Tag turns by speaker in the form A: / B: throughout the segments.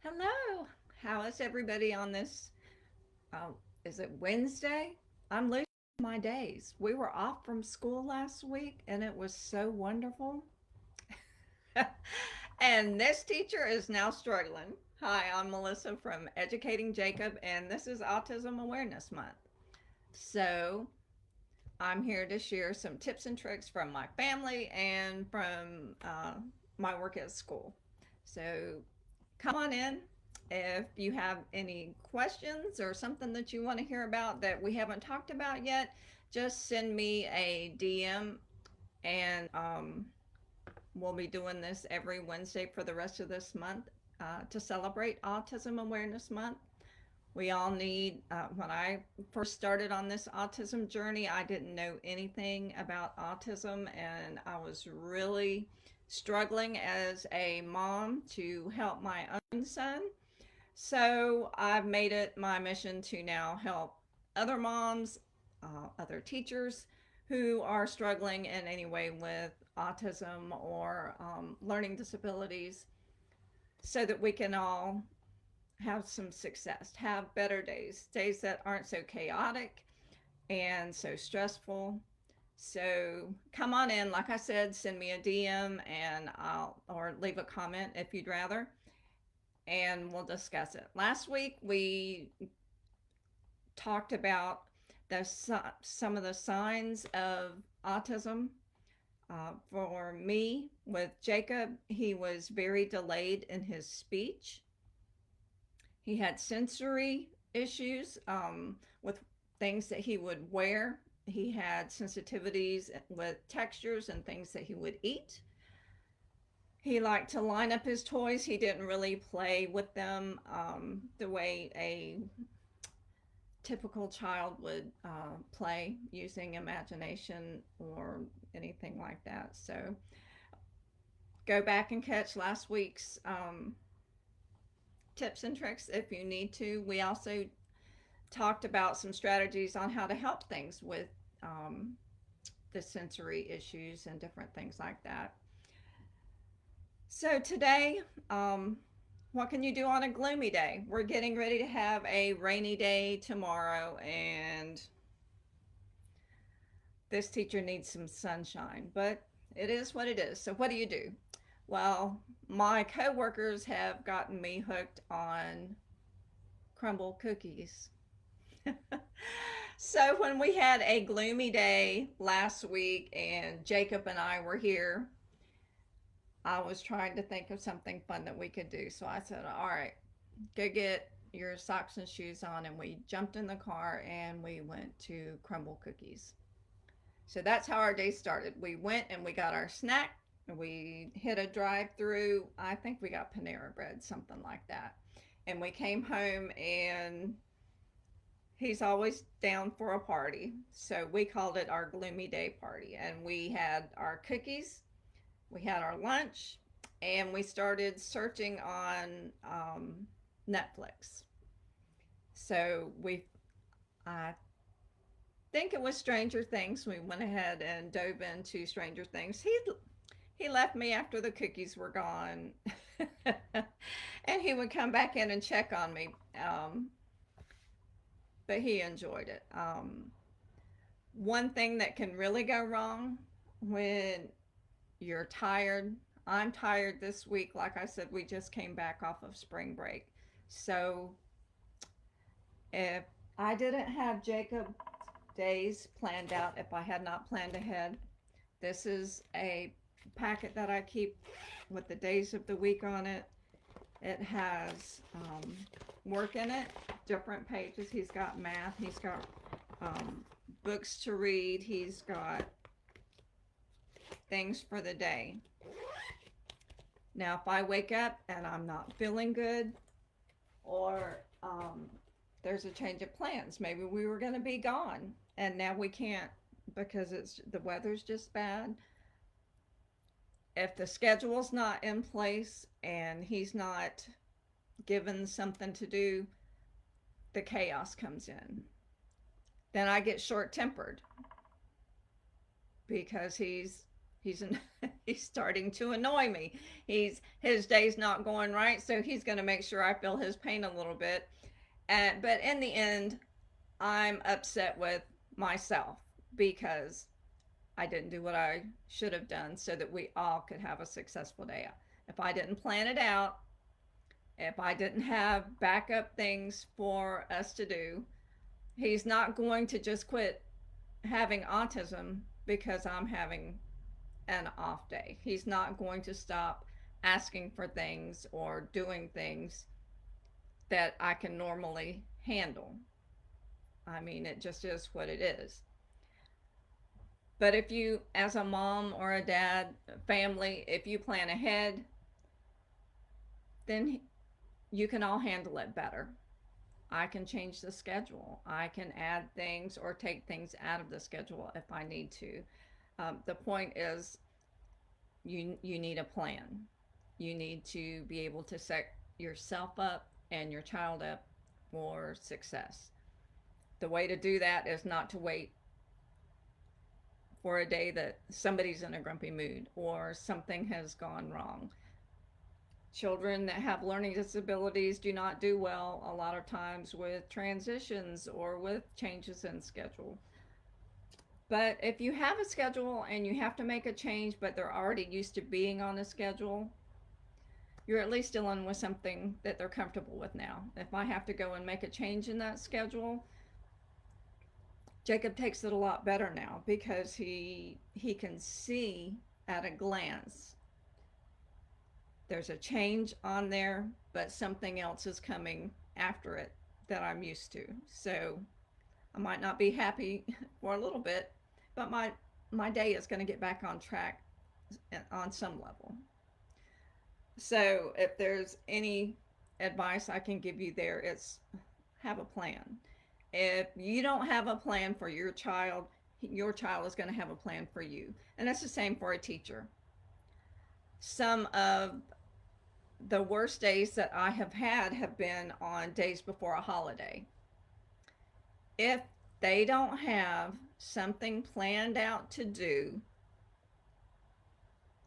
A: Hello. How is everybody on this? Uh, is it Wednesday? I'm losing my days. We were off from school last week and it was so wonderful. And this teacher is now struggling. Hi, I'm Melissa from Educating Jacob, and this is Autism Awareness Month. So, I'm here to share some tips and tricks from my family and from my work at school. So, come on in. If you have any questions or something that you want to hear about that we haven't talked about yet, just send me a DM, and we'll be doing this every Wednesday for the rest of this month to celebrate Autism Awareness Month. We all need, when I first started on this autism journey, I didn't know anything about autism, and I was really struggling as a mom to help my own son. So I've made it my mission to now help other moms, other teachers who are struggling in any way with autism or learning disabilities so that we can all have some success, have better days, days that aren't so chaotic and so stressful. So come on in. Like I said, send me a DM and I'll, or leave a comment if you'd rather, and we'll discuss it. Last week we talked about the some of the signs of autism. For me, with Jacob, he was very delayed in his speech. He had sensory issues with things that he would wear. He had sensitivities with textures and things that he would eat. He liked to line up his toys. He didn't really play with them the way a typical child would play using imagination or anything like that. So go back and catch last week's tips and tricks if you need to. We also talked about some strategies on how to help things with the sensory issues and different things like that. So today, what can you do on a gloomy day? We're getting ready to have a rainy day tomorrow, and this teacher needs some sunshine, but it is what it is. So what do you do? Well, my coworkers have gotten me hooked on crumble cookies. So when we had a gloomy day last week and Jacob and I were here, I was trying to think of something fun that we could do. So I said, all right, go get your socks and shoes on. And we jumped in the car and we went to crumble cookies. So that's how our day started. We went and we got our snack. We hit a drive through. I think we got Panera Bread, something like that. And we came home, and he's always down for a party. So we called it our gloomy day party. And we had our cookies, we had our lunch, and we started searching on Netflix. So I think it was Stranger Things. We went ahead and dove into Stranger Things. He left me after the cookies were gone, and he would come back in and check on me. But he enjoyed it. One thing that can really go wrong when you're tired. I'm tired this week. Like I said, we just came back off of spring break. So if I didn't have Jacob days planned out, if I had not planned ahead, this is a packet that I keep with the days of the week on it. It has work in it, different pages. He's got math, he's got books to read, he's got things for the day. Now, if I wake up and I'm not feeling good, or there's a change of plans, maybe we were going to be gone and now we can't because the weather's just bad. If the schedule's not in place and he's not given something to do, the chaos comes in. Then I get short-tempered because he's he's starting to annoy me. His day's not going right, so he's going to make sure I feel his pain a little bit. But in the end, I'm upset with myself because I didn't do what I should have done so that we all could have a successful day. If I didn't plan it out, if I didn't have backup things for us to do, he's not going to just quit having autism because I'm having an off day. He's not going to stop asking for things or doing things that I can normally handle. I mean, it just is what it is. But if you, as a mom or a dad, family, if you plan ahead, then you can all handle it better. I can change the schedule. I can add things or take things out of the schedule if I need to. The point is, you need a plan. You need to be able to set yourself up and your child up for success. The way to do that is not to wait for a day that somebody's in a grumpy mood or something has gone wrong. Children that have learning disabilities do not do well a lot of times with transitions or with changes in schedule. But if you have a schedule and you have to make a change, but they're already used to being on a schedule, you're at least dealing with something that they're comfortable with now. If I have to go and make a change in that schedule, Jacob takes it a lot better now because he can see at a glance there's a change on there, but something else is coming after it that I'm used to. So I might not be happy for a little bit, but my day is going to get back on track on some level. So if there's any advice I can give you there, it's have a plan. If you don't have a plan for your child is going to have a plan for you. And that's the same for a teacher. Some of the worst days that I have been on days before a holiday. If they don't have something planned out to do,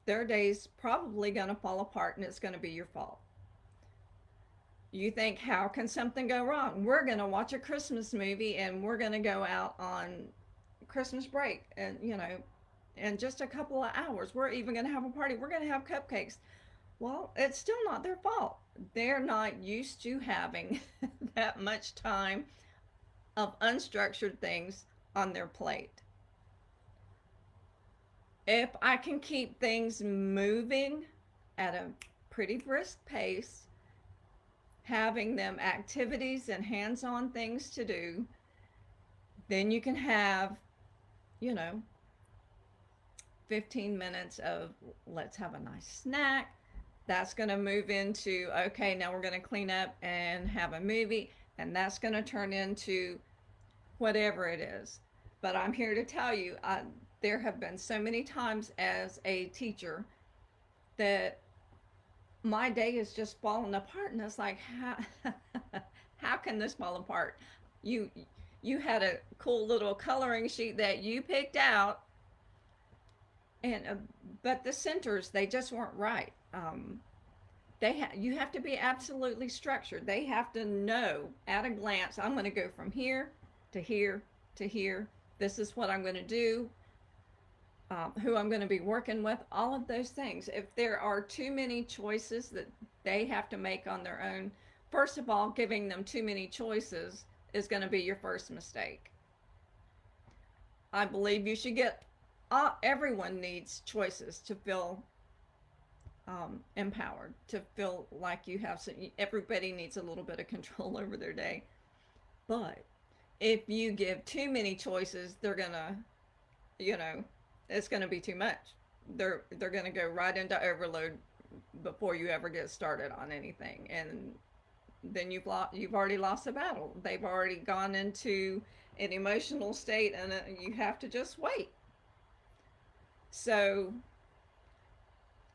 A: their day's probably going to fall apart and it's going to be your fault. You think, how can something go wrong? We're going to watch a Christmas movie and we're going to go out on Christmas break and, in just a couple of hours. We're even going to have a party. We're going to have cupcakes. Well, it's still not their fault. They're not used to having that much time of unstructured things on their plate. If I can keep things moving at a pretty brisk pace, having them activities and hands-on things to do, then you can have, 15 minutes of let's have a nice snack. That's going to move into, okay, now we're going to clean up and have a movie, and that's going to turn into whatever it is. But I'm here to tell you, there have been so many times as a teacher that my day is just falling apart, and it's like, how can this fall apart? You had a cool little coloring sheet that you picked out, and but the centers, they just weren't right. You have to be absolutely structured. They have to know at a glance, I'm going to go from here to here to here. This is what I'm going to do. Who I'm going to be working with, all of those things. If there are too many choices that they have to make on their own, first of all, giving them too many choices is going to be your first mistake. I believe you should everyone needs choices to feel empowered, to feel like you have everybody needs a little bit of control over their day. But if you give too many choices, they're going to, it's going to be too much. They're going to go right into overload before you ever get started on anything, and then you've already lost the battle. They've already gone into an emotional state, and you have to just wait. So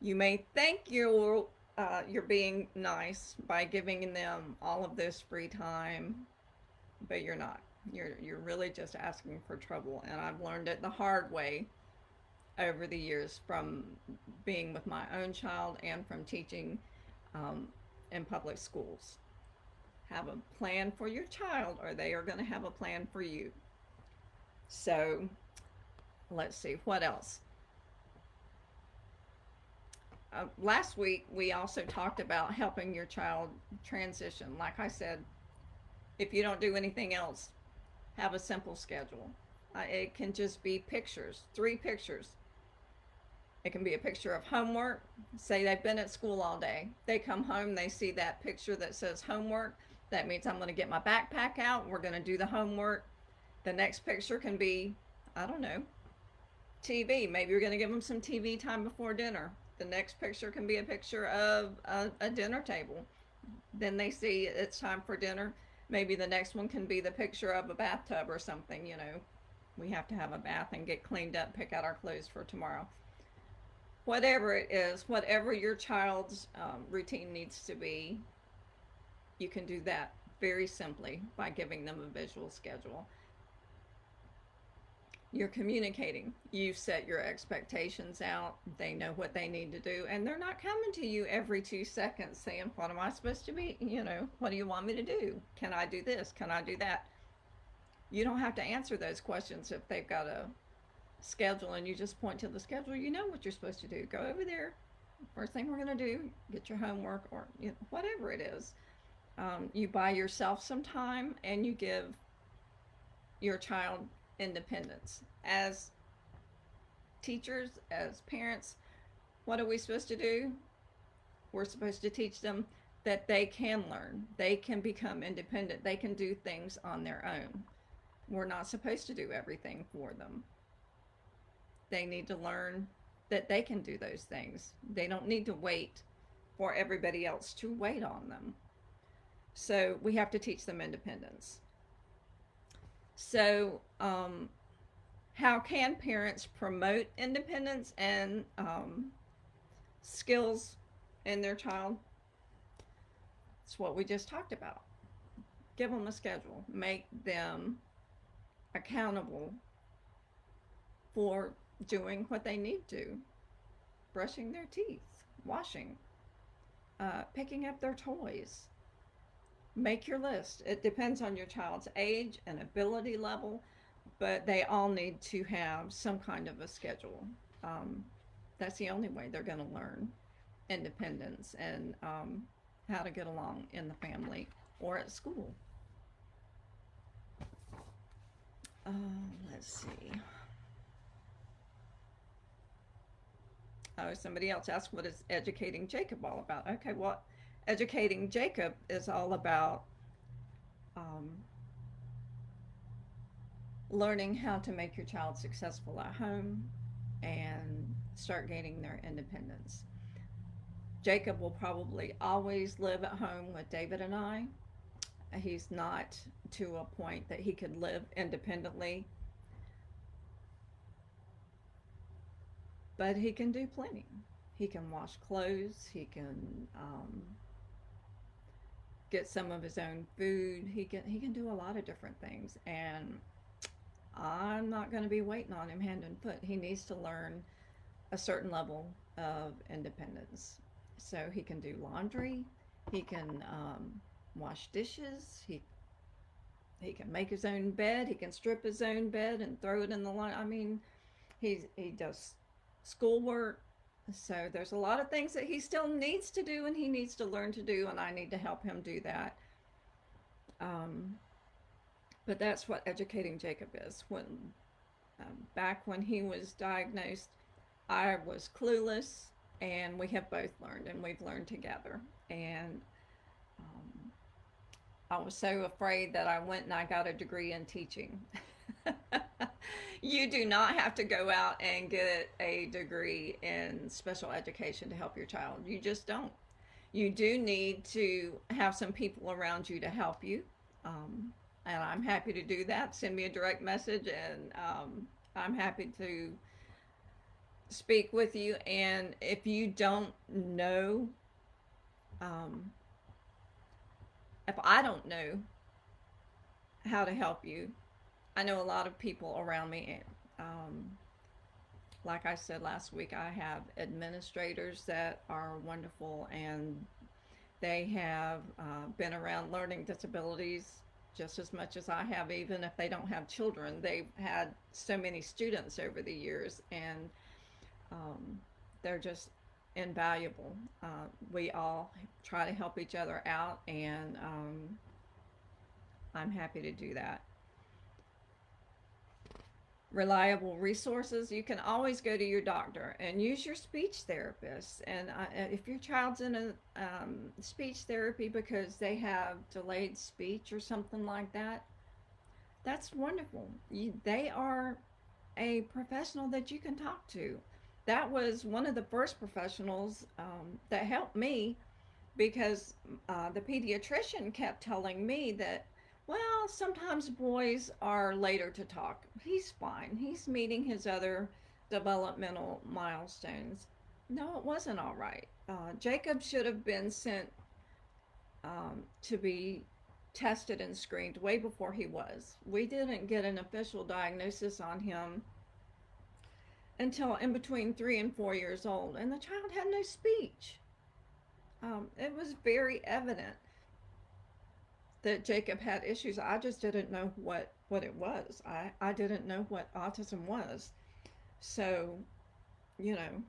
A: you may think you're being nice by giving them all of this free time, but you're not. You're really just asking for trouble, and I've learned it the hard way over the years from being with my own child and from teaching um, in public schools. Have a plan for your child, or they are going to have a plan for you. So let's see, what else? Last week, we also talked about helping your child transition. Like I said, if you don't do anything else, have a simple schedule. It can just be pictures, 3 pictures. It can be a picture of homework. Say they've been at school all day. They come home, they see that picture that says homework. That means I'm going to get my backpack out. We're going to do the homework. The next picture can be, I don't know, TV. Maybe you're going to give them some TV time before dinner. The next picture can be a picture of a dinner table. Then they see it's time for dinner. Maybe the next one can be the picture of a bathtub or something. We have to have a bath and get cleaned up, pick out our clothes for tomorrow. Whatever it is, whatever your child's routine needs to be, you can do that very simply by giving them a visual schedule. You're communicating. You set your expectations out. They know what they need to do, and they're not coming to you every 2 seconds saying, what am I supposed to be? What do you want me to do? Can I do this? Can I do that? You don't have to answer those questions if they've got a schedule and you just point to the schedule. You know what you're supposed to do. Go over there. First thing we're going to do, get your homework, or whatever it is. You buy yourself some time, and you give your child independence. As teachers, as parents, what are we supposed to do? We're supposed to teach them that they can learn. They can become independent. They can do things on their own. We're not supposed to do everything for them. They need to learn that they can do those things. They don't need to wait for everybody else to wait on them. So we have to teach them independence. So how can parents promote independence and skills in their child? It's what we just talked about. Give them a schedule. Make them accountable for doing what they need to. Brushing their teeth, washing, picking up their toys. Make your list. It depends on your child's age and ability level, but they all need to have some kind of a schedule. That's the only way they're going to learn independence and how to get along in the family or at school. Let's see. Oh, somebody else asked, what is Educating Jacob all about? Okay, well, Educating Jacob is all about learning how to make your child successful at home and start gaining their independence. Jacob will probably always live at home with David and I. He's not to a point that he could live independently, but he can do plenty. He can wash clothes. He can get some of his own food. He can do a lot of different things, and I'm not going to be waiting on him hand and foot. He needs to learn a certain level of independence. So he can do laundry. He can wash dishes. He can make his own bed. He can strip his own bed and throw it in the laundry. I mean, he does schoolwork. So there's a lot of things that he still needs to do, and he needs to learn to do, and I need to help him do that. But that's what Educating Jacob is. Back when he was diagnosed, I was clueless, and we have both learned, and we've learned together. And I was so afraid that I went and I got a degree in teaching. You do not have to go out and get a degree in special education to help your child. You just don't. You do need to have some people around you to help you. And I'm happy to do that. Send me a direct message, and I'm happy to speak with you. And if you don't know, if I don't know how to help you, I know a lot of people around me like I said last week, I have administrators that are wonderful, and they have been around learning disabilities just as much as I have, even if they don't have children. They've had so many students over the years, and um, they're just invaluable. We all try to help each other out, and I'm happy to do that. Reliable resources. You can always go to your doctor and use your speech therapist. And if your child's in a speech therapy because they have delayed speech or something like that, that's wonderful. They are a professional that you can talk to. That was one of the first professionals that helped me, because the pediatrician kept telling me that, well, sometimes boys are later to talk. He's fine. He's meeting his other developmental milestones. No, it wasn't all right. Jacob should have been sent to be tested and screened way before he was. We didn't get an official diagnosis on him until in between 3 and 4 years old, and the child had no speech. It was very evident that Jacob had issues. I just didn't know what it was. I didn't know what autism was. So, you know,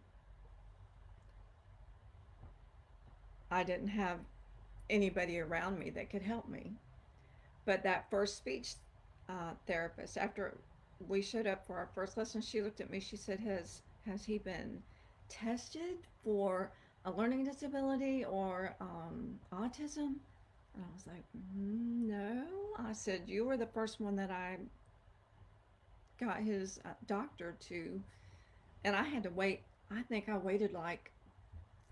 A: I didn't have anybody around me that could help me. But that first speech therapist, after we showed up for our first lesson, she looked at me. She said, has he been tested for a learning disability or autism? And I was like, no. I said, you were the first one that I got his doctor to. And I had to wait. I think I waited like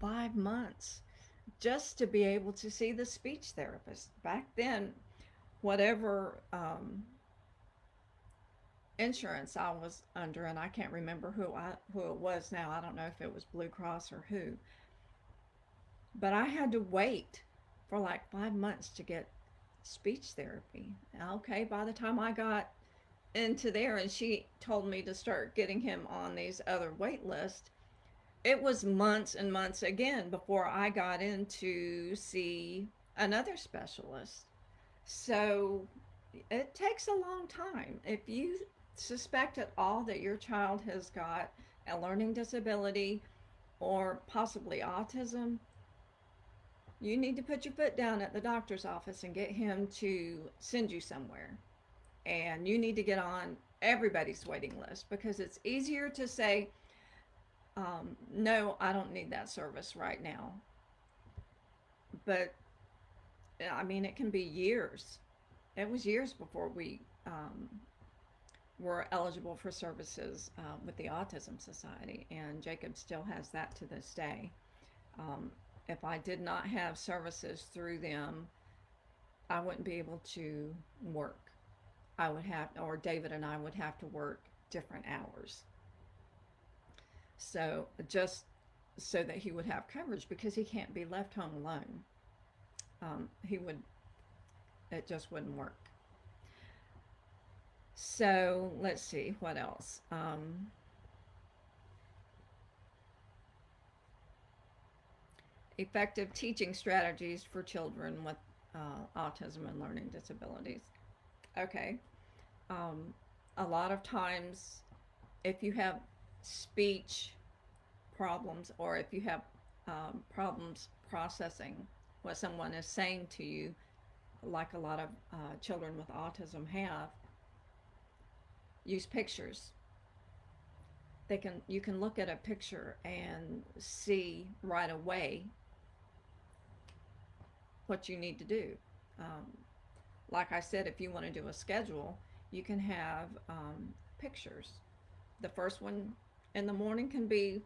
A: 5 months just to be able to see the speech therapist. Back then, whatever insurance I was under, and I can't remember who it was now. I don't know if it was Blue Cross or who. But I had to wait for like 5 months to get speech therapy. Okay, by the time I got into there and she told me to start getting him on these other wait lists, it was months and months again before I got in to see another specialist. So it takes a long time. If you suspect at all that your child has got a learning disability or possibly autism, you need to put your foot down at the doctor's office and get him to send you somewhere. And you need to get on everybody's waiting list, because it's easier to say, no, I don't need that service right now. But I mean, it can be years. It was years before we were eligible for services with the Autism Society, and Jacob still has that to this day. If I did not have services through them, I wouldn't be able to work. I would have, or David and I would have to work different hours. So just so that he would have coverage, because he can't be left home alone. He would, it just wouldn't work. So let's see, what else? Effective teaching strategies for children with autism and learning disabilities. Okay. A lot of times, if you have speech problems, or if you have problems processing what someone is saying to you, like a lot of children with autism have, use pictures. You can look at a picture and see right away what you need to do. Um, like I said, if you want to do a schedule, you can have pictures. The first one in the morning can be,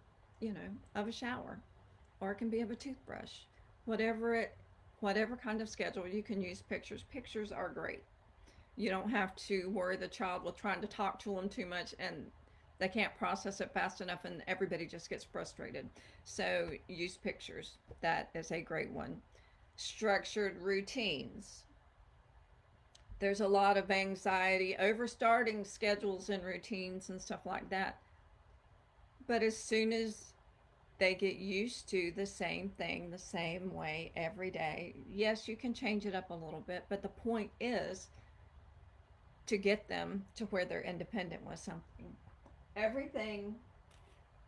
A: of a shower, or it can be of a toothbrush. Whatever kind of schedule, you can use pictures. Pictures are great. You don't have to worry the child with trying to talk to them too much, and they can't process it fast enough, and everybody just gets frustrated. So use pictures. That is a great one. Structured routines. There's a lot of anxiety over starting schedules and routines and stuff like that. But as soon as they get used to the same thing the same way every day, yes, you can change it up a little bit, but the point is to get them to where they're independent with something. Everything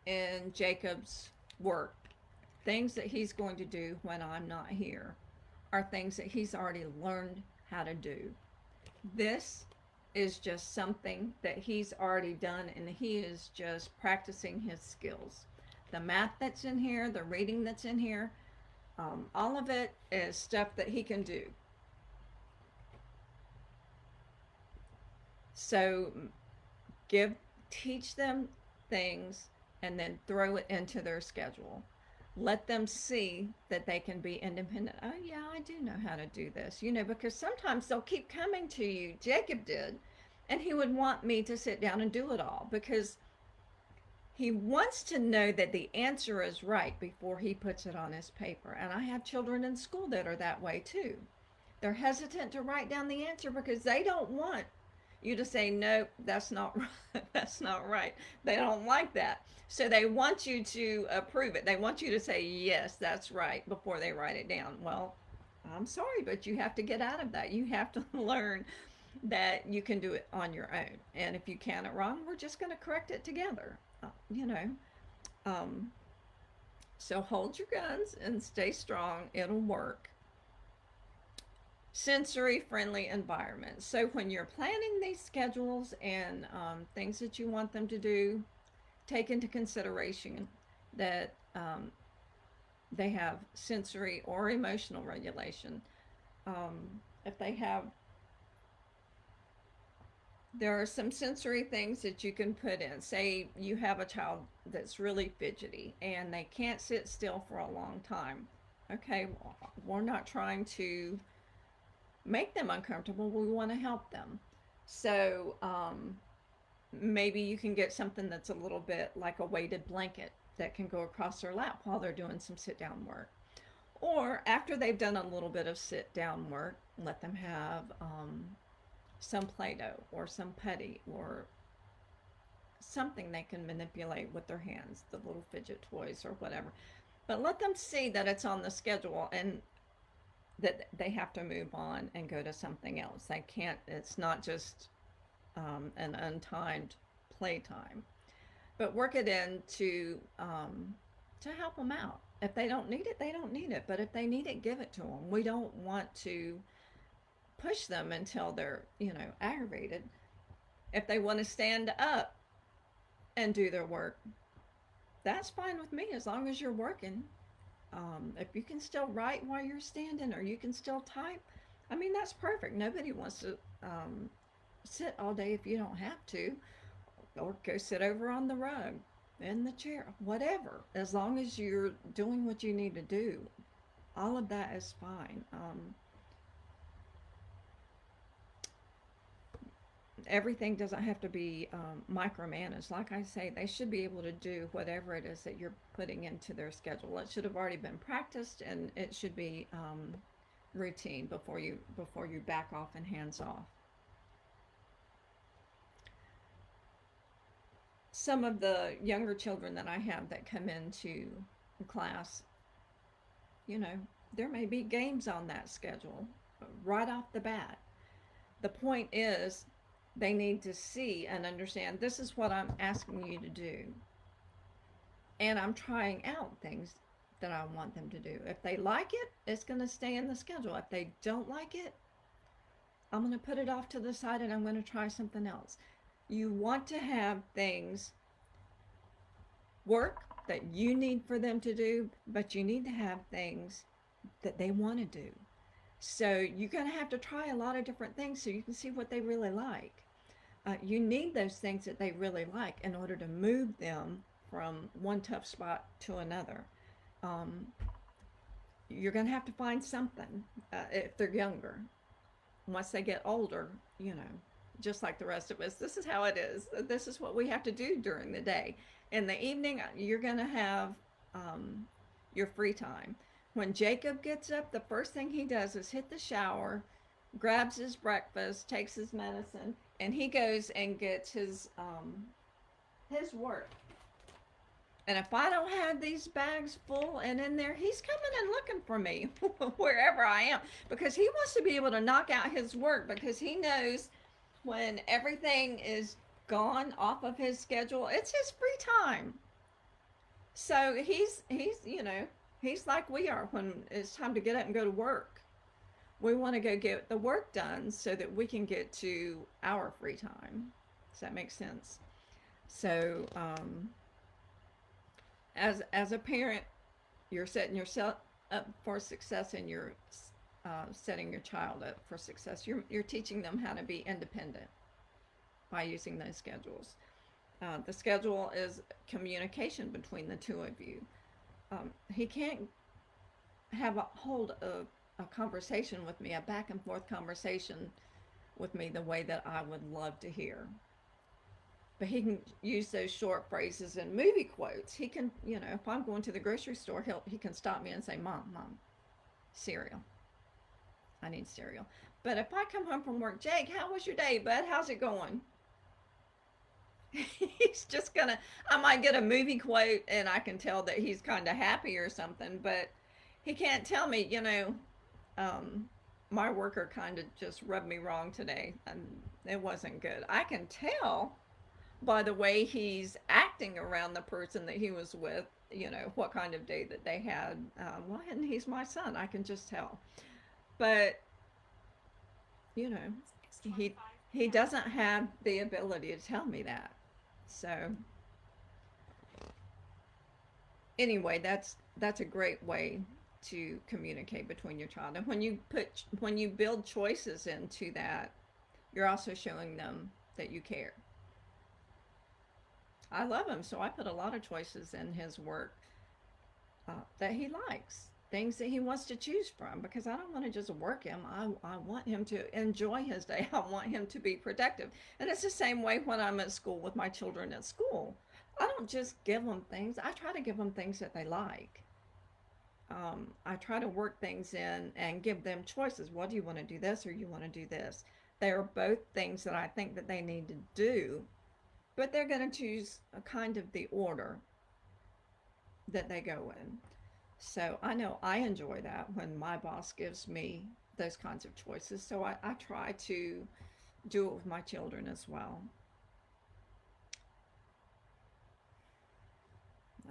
A: in Jacob's work, things that he's going to do when I'm not here, are things that he's already learned how to do. This is just something that he's already done, and he is just practicing his skills. The math that's in here, the reading that's in here, all of it is stuff that he can do. So give teach them things and then throw it into their schedule. Let them see that they can be independent. Oh yeah, I do know how to do this, because sometimes they'll keep coming to you. Jacob did, and he would want me to sit down and do it all because he wants to know that the answer is right before he puts it on his paper. And I have children in school that are that way too. They're hesitant to write down the answer because they don't want you to say, nope, that's not right. That's not right. They don't like that. So they want you to approve it. They want you to say, yes, that's right, before they write it down. Well, I'm sorry, but you have to get out of that. You have to learn that you can do it on your own. And if you count it wrong, we're just going to correct it together. You know. So hold your guns and stay strong. It'll work. Sensory friendly environment. So when you're planning these schedules and things that you want them to do, take into consideration that they have sensory or emotional regulation. If they have, there are some sensory things that you can put in. Say you have a child that's really fidgety and they can't sit still for a long time. Okay, we're not trying to make them uncomfortable. We want to help them. So maybe you can get something that's a little bit like a weighted blanket that can go across their lap while they're doing some sit down work. Or after they've done a little bit of sit down work, let them have some Play-Doh or some putty or something they can manipulate with their hands, the little fidget toys or whatever. But let them see that it's on the schedule and that they have to move on and go to something else. They can't, it's not just an untimed playtime. But work it in to help them out. If they don't need it, they don't need it. But if they need it, give it to them. We don't want to push them until they're, aggravated. If they want to stand up and do their work, that's fine with me as long as you're working. If you can still write while you're standing or you can still type, that's perfect. Nobody wants to sit all day if you don't have to, or go sit over on the rug, in the chair, whatever. As long as you're doing what you need to do, all of that is fine. Everything doesn't have to be micromanaged. Like I say, they should be able to do whatever it is that you're putting into their schedule. It should have already been practiced, and it should be routine before you back off and hands off. Some of the younger children that I have that come into class, there may be games on that schedule right off the bat. The point is, they need to see and understand, this is what I'm asking you to do. And I'm trying out things that I want them to do. If they like it, it's going to stay in the schedule. If they don't like it, I'm going to put it off to the side and I'm going to try something else. You want to have things work that you need for them to do, but you need to have things that they want to do. So you're going to have to try a lot of different things so you can see what they really like. You need those things that they really like in order to move them from one tough spot to another. You're going to have to find something if they're younger. Once they get older, just like the rest of us, this is how it is. This is what we have to do during the day. In the evening, you're going to have your free time. When Jacob gets up, the first thing he does is hit the shower, grabs his breakfast, takes his medicine, and he goes and gets his work. And if I don't have these bags full and in there, he's coming and looking for me wherever I am, because he wants to be able to knock out his work, because he knows when everything is gone off of his schedule, it's his free time. So he's like we are when it's time to get up and go to work. We want to go get the work done so that we can get to our free time. Does that make sense? So, as a parent, you're setting yourself up for success, and you're setting your child up for success. You're teaching them how to be independent by using those schedules. The schedule is communication between the two of you. He can't have a hold of a conversation with me, a back and forth conversation with me the way that I would love to hear. But he can use those short phrases and movie quotes. He can, if I'm going to the grocery store, he can stop me and say, Mom, cereal. I need cereal. But if I come home from work, Jake, how was your day, bud? How's it going? He's just gonna, I might get a movie quote and I can tell that he's kind of happy or something, but he can't tell me, um, my worker kind of just rubbed me wrong today and it wasn't good. I can tell by the way he's acting around the person that he was with, what kind of day that they had. Well, and he's my son, I can just tell. But, you know, he he doesn't have the ability to tell me that. So anyway, that's a great way to communicate between your child. And when you build choices into that, you're also showing them that you care. I love him, so I put a lot of choices in his work that he likes, things that he wants to choose from, because I don't want to just work him. I want him to enjoy his day. I want him to be productive. And it's the same way when I'm at school with my children at school. I don't just give them things, I try to give them things that they like. I try to work things in and give them choices. What do you want to do, this or you want to do this? They are both things that I think that they need to do, but they're going to choose a kind of the order that they go in. So I know I enjoy that when my boss gives me those kinds of choices. So I try to do it with my children as well.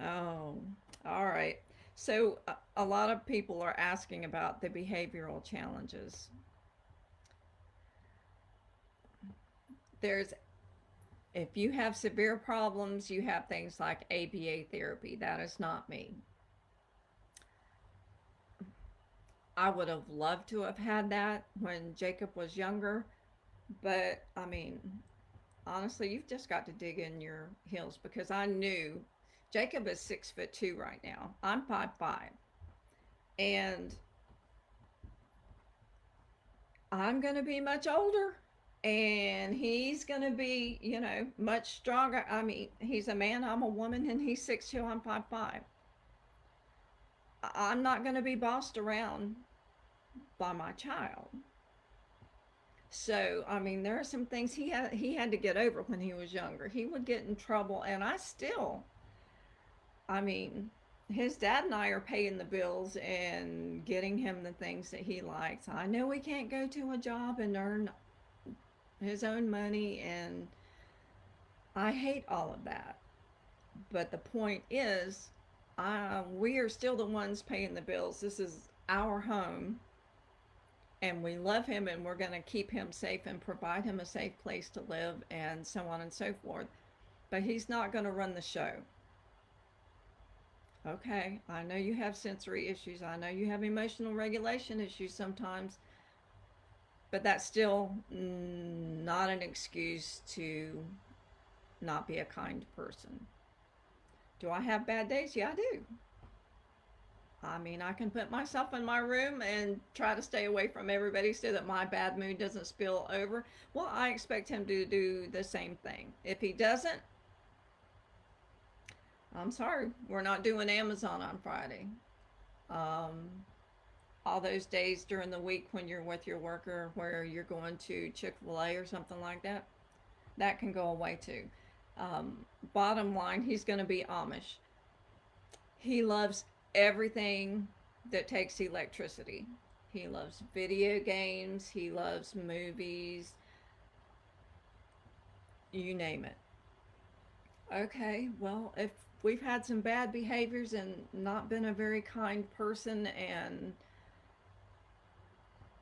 A: Oh, all right. So a lot of people are asking about the behavioral challenges. There's, if you have severe problems, you have things like ABA therapy. That is not me. I would have loved to have had that when Jacob was younger, but I mean, honestly, you've just got to dig in your heels, because I knew Jacob is 6'2" right now. I'm 5'5", and I'm gonna be much older, and he's gonna be, much stronger. I mean, he's a man, I'm a woman, and he's 6'2", I'm 5'5". I'm not gonna be bossed around by my child. So, I mean, there are some things he had to get over when he was younger. He would get in trouble, and I mean, his dad and I are paying the bills and getting him the things that he likes. I know he can't go to a job and earn his own money, and I hate all of that. But the point is, we are still the ones paying the bills. This is our home, and we love him, and we're going to keep him safe and provide him a safe place to live, and so on and so forth. But he's not going to run the show. Okay, I know you have sensory issues. I know you have emotional regulation issues sometimes, but that's still not an excuse to not be a kind person. Do I have bad days? Yeah, I do. I mean, I can put myself in my room and try to stay away from everybody so that my bad mood doesn't spill over. Well, I expect him to do the same thing. If he doesn't, I'm sorry, we're not doing Amazon on Friday. Um, all those days during the week when you're with your worker where you're going to Chick-fil-A or something like that, that can go away too. Bottom line, he's going to be Amish. He loves everything that takes electricity. He loves video games, he loves movies, you name it. Okay, well, if we've had some bad behaviors and not been a very kind person and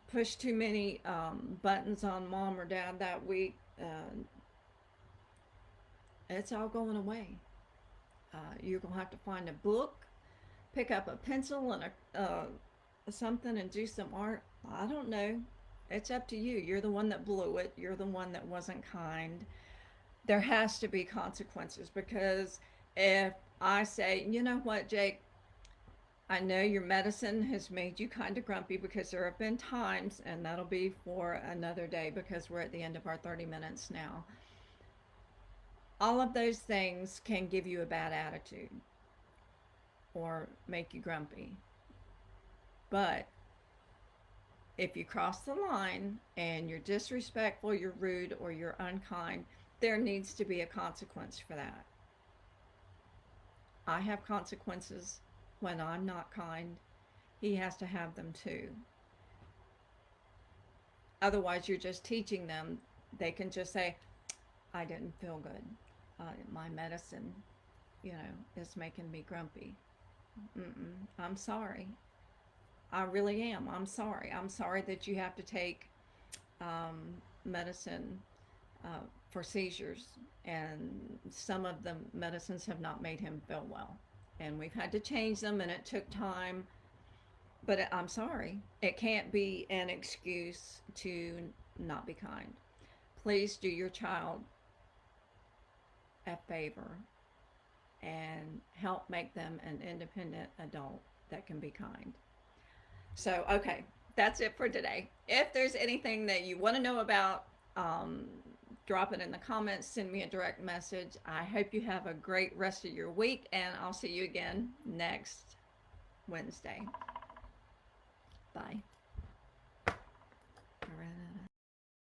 A: pushed too many buttons on mom or dad that week, it's all going away. You're going to have to find a book, pick up a pencil and something and do some art. I don't know. It's up to you. You're the one that blew it. You're the one that wasn't kind. There has to be consequences, because if I say, you know what, Jake, I know your medicine has made you kind of grumpy, because there have been times, and that'll be for another day because we're at the end of our 30 minutes now. All of those things can give you a bad attitude or make you grumpy. But if you cross the line and you're disrespectful, you're rude, or you're unkind, there needs to be a consequence for that. I have consequences when I'm not kind. He has to have them too. Otherwise, you're just teaching them. They can just say, I didn't feel good. My medicine, is making me grumpy. I'm sorry. I really am. I'm sorry. I'm sorry that you have to take medicine for seizures, and some of the medicines have not made him feel well. And we've had to change them, and it took time. But I'm sorry. It can't be an excuse to not be kind. Please do your child a favor and help make them an independent adult that can be kind. So, okay, that's it for today. If there's anything that you want to know about, drop it in the comments, send me a direct message. I hope you have a great rest of your week, and I'll see you again next Wednesday. Bye.